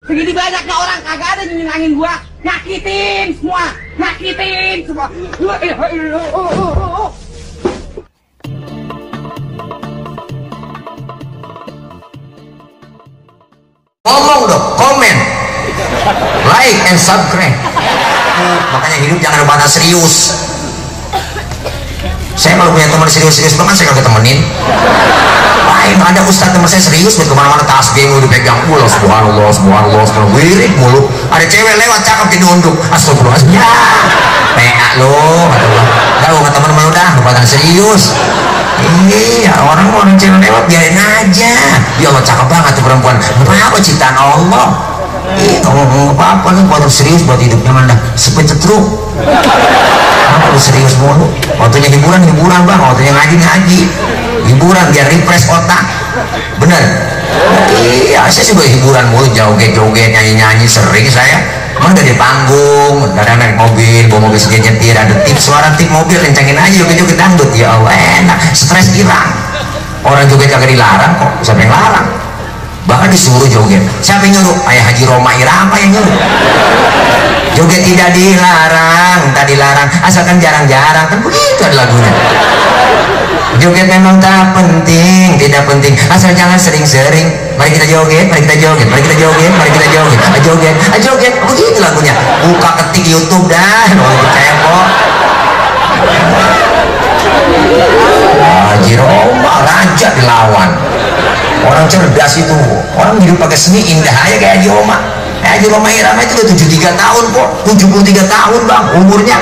Segini banyaknya orang kagak ada nyenangin gua, nyakitin semua. Ngomong dong, komen, like and subscribe. Makanya hidup jangan ada batas serius. Saya kalau punya teman serius-serius banget saya kagak temenin. Lain ada ustadz teman saya serius buat kemana-mana tasbih udah pegang ulah subhanallah wirid mulu. Ada cewek lewat cakep di nunduk astagfirullahaladzim ya PA lo tahu nggak teman-teman udah bukan serius. Iya orang cewek lewat biarin aja. Ya Allah cakep banget tuh perempuan, apa ciptaan Allah. Ngomong apa-apa nih buat serius buat hidupnya mana sepencetruk. Apa lu serius mulu? Waktunya hiburan bang, waktunya ngaji hiburan biar refresh otak. Bener? Iya saya juga hiburan mulu, joget nyanyi sering saya. Emang dari panggung, kadang naik mobil, bawa mobil sendiri nyetir, ada suara tip mobil kencangin aja joget dangdut. Ya Allah enak, stres hilang. Orang joget kagak dilarang kok, siapa yang larang? Bahkan disuruh joget. Siapa yang nyuruh? Ayah Haji Roma Irama yang nyuruh. Joget tidak dilarang, tak dilarang, asalkan jarang-jarang, kan begitu ada lagunya. Joget memang tak penting, tidak penting, asal jangan sering-sering. Mari kita joget, joget, begitu lagunya. Buka ketik YouTube dah, mau percaya kok. Haji Roma raja dilawan. Orang cerdas itu, orang hidup pakai seni indah aja kayak Haji Roma. Haji Roma Irama itu udah 73 tahun kok, 73 tahun bang umurnya,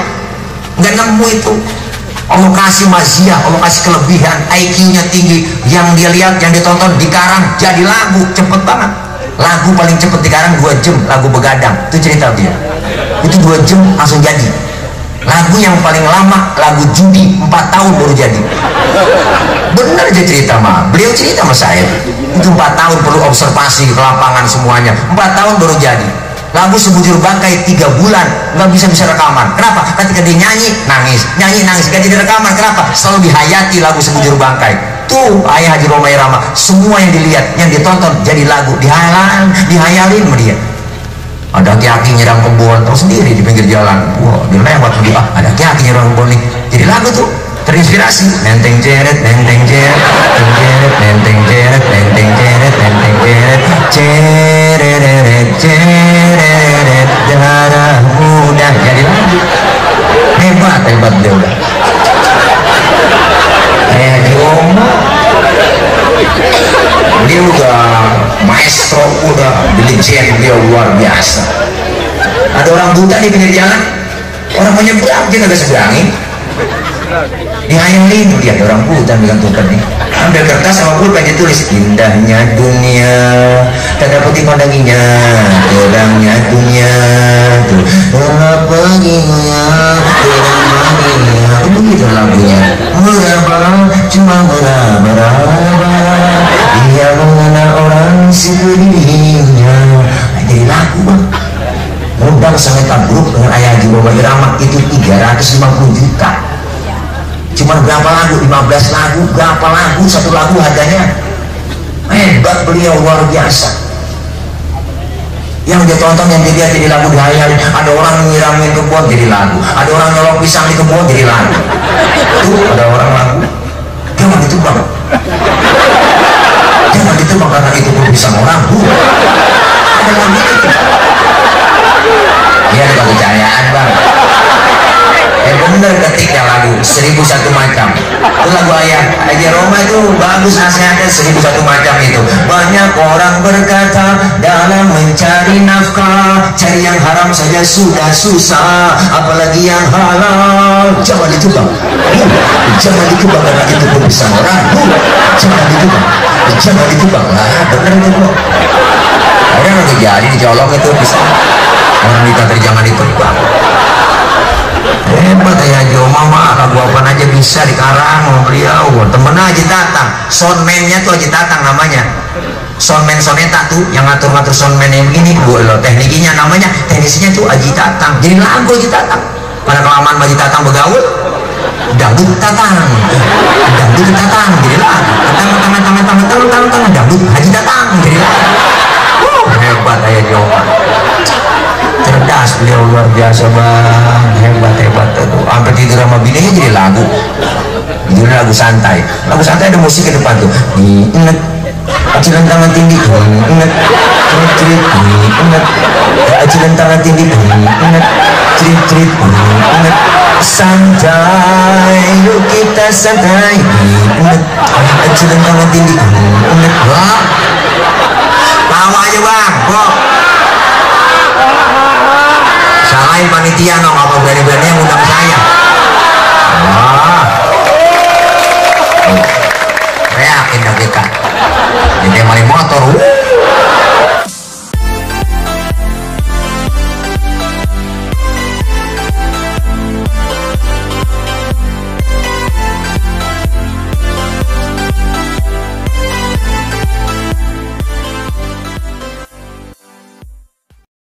nggak nemu itu. Allah kasih maziah, Allah kasih kelebihan, IQ-nya tinggi, yang dia lihat, yang ditonton dikarang jadi lagu cepet banget. Lagu paling cepet dikarang 2 jam, lagu Begadang, itu cerita dia. Itu 2 jam langsung jadi. Lagu yang paling lama, lagu Judi, 4 tahun baru jadi. Bener aja cerita mah, beliau cerita sama saya. Itu 4 tahun perlu observasi ke lapangan semuanya, 4 tahun baru jadi. Lagu Sebujur Bangkai 3 bulan nggak bisa rekaman. Kenapa? Ketika dia nyanyi nangis, gak jadi rekaman. Kenapa? Selalu dihayati lagu Sebujur Bangkai. Tuh ayah Haji Roma Irama, semua yang dilihat, yang ditonton jadi lagu, dihayalin sama dia. Ada aki-aki nyerang kebun, tahu sendiri di pinggir jalan. Wah, dia lewat dia, ada aki-aki nyerang kebun nih. Jadi lagu tuh terinspirasi. Nenteng jeret, darah muda. Jadi lagu hebat dia udah. Di Roma dia udah maestro, udah legend, dia luar biasa. Ada orang buta di pinggir jalan, orang menyeberang dia nggak seberangin, dihayalin. Lihat orang buta digantungkan nih, ambil kertas sama pulpen ditulis indahnya dunia tak dapat dipandanginya, terangnya dunia tuh paginya terang paginya. Begitu lagunya, meraba cuma meraba, dia mengenal orang sekeliling. Jadi lagu bang. Modal Sangetan Group dengan ayah Haji Roma Irama itu 350 juta. Cuman berapa lagu? 15 lagu. Berapa lagu? Satu lagu harganya. Hebat beliau, luar biasa. Yang dia tonton, yang dilihat jadi lagu, dihayal. Ada orang nyiramin kebun jadi lagu, ada orang nyolong pisang di kebun jadi lagu. Tuh ada orang lagu, jangan ditebang, jangan ditebang karena itu pun pisang orang. Ada lagu itu. Dia ada kepercayaan bang. Bener ketika lagu 1001 macam itu lagu ayah Haji Roma itu bagus, nasihatnya 1001 macam itu. Banyak orang berkata dalam mencari nafkah, cari yang haram saja sudah susah, apalagi yang halal. Jangan ditebang, jangan ditebang karena itu pun bisa orang. Jangan ditebang lah, bener itu kok. Orang lagi jadi dicolong itu bisa. Orang dikata jangan ditebang. Hebat ya Joma mah, lagu apa aja bisa dikarang sama beliau. Temen Haji Tatang, soundman-nya tuh Haji Tatang namanya. Soundman soneta tuh yang ngatur-ngatur soundman yang begini. Loh, tekniknya namanya, teknisnya tuh Haji Tatang. Jadi lagu Haji Tatang. Pada kelamaan Haji Tatang bergaul, dangdut Tatang. Dangdut Tatang jadi lagu. Tangan dangdut Haji Tatang jadi lagu. Hebat ya Joma. beliau luar biasa bang, hebat tuh. Sampai tidur sama bininya jadi lagu. Judulnya lagu santai ada musik ke depan tuh. Ingat acilan tangan tinggi, ingat cerit, ingat acilan tangan tinggi, ingat cerit, ingat santai, yuk kita santai, ingat acilan tangan tinggi, ingat. Wah, tawa aja bang, kok salahin panitia no, apa berani-berani yang undang saya. Wah, reakin dah kita jadi maling motor.